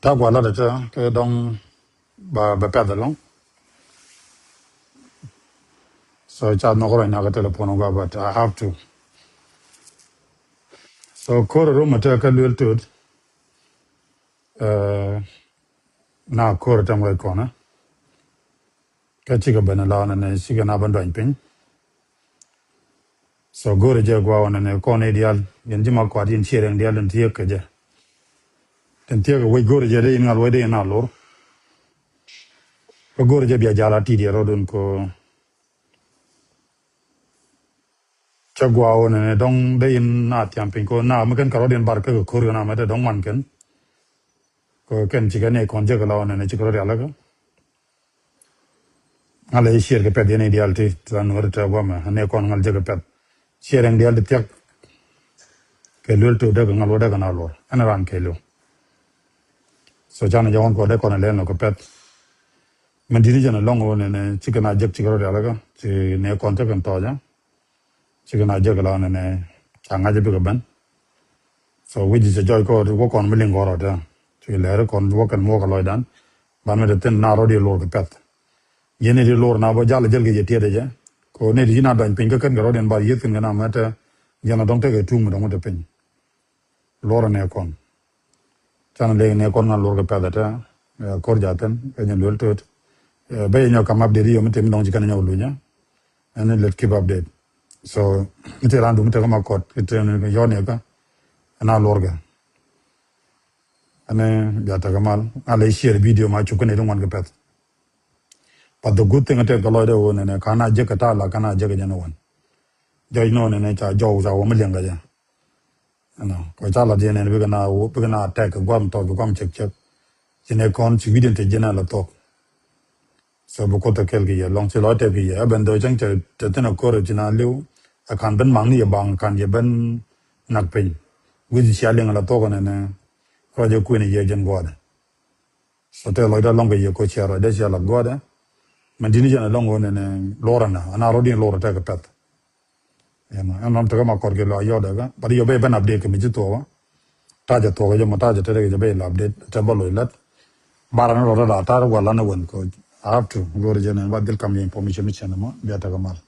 ta qua là được cái đông bà bẹt được long so cha nó có rồi nào cái telephone qua but I have to so core room ta cái luyệntud na core tam cái con cái chỉ cái bên là này chỉ cái nào bên đoàn pin so gore je qua này con ideal nhân chỉ mà qua điện chia rằng ideal đến thiệt cái gì đến thiệt cái way gore je đây ngay way đây nào lor cái gore je bây giờ là ti đi rồi đun ko chắc qua này đông đây na tiêm pin ko na mà cái caro điện bar cái core na mà đây đông man cái cái chỉ cái này con je cái là này chỉ cái rồi là cái ngale share ke pet yene ideal ti tan warta goma ne kon ngal jaga pet share ang ideal ti ke lul to daga ngal wada kana lor ana ran ke lo so jana jawon ko de kon le no ko pet man diri jana longo ne chikana jag chikaro de alaga ti ne kon ta kan to ja chikana jaga la ne changa jabe ko ban so wiji je joy ko wo kon miling goro da ti le kon wo kan mo ko loy dan ban me de ten na ro di lor ko pet yene di lor na bo jala jel ge tiede je ko ne di na dan pin ka kan garo den ba yet kan na mata yana dong te ke tum dong te pin lor ne kon tan le ne kon na lor ke pada ta kor jaten ke nyen lol tot be nyo kam update yo mete dong ji kan nyo lu nya and let keep update so mete randu mete ma kot ke ne yo ne ka na lor ga ane ya ta gamal ale share video ma chu ne dong wan ke pet. But the good thing I take a lot of one and kana jekata la kana jekajano one. Joy no and cha jaws are 1 million gaja. No, Kochala Jen and we're gonna attack a guam talk, guam check. Jene con, she didn't take general talk. So Bukota Kelgi, long chilote be, Aben dojang to ten courage in a liu. I can't bend money a bang, can you bend not pay. With shelling a token and Roger Queen a agent god. So tell like that longer you coach here, that's your god. Mandini jana long one and Lorana, and I already Lora take a pet. And I'm talking about Corgilla Yoda, but you be an update Mijito, Taja Toga, Mataja take the bail update, Tabolo let Baran or Tar, while Lana one coach. I have to go to Jen and what they'll come in information, Beatagamal.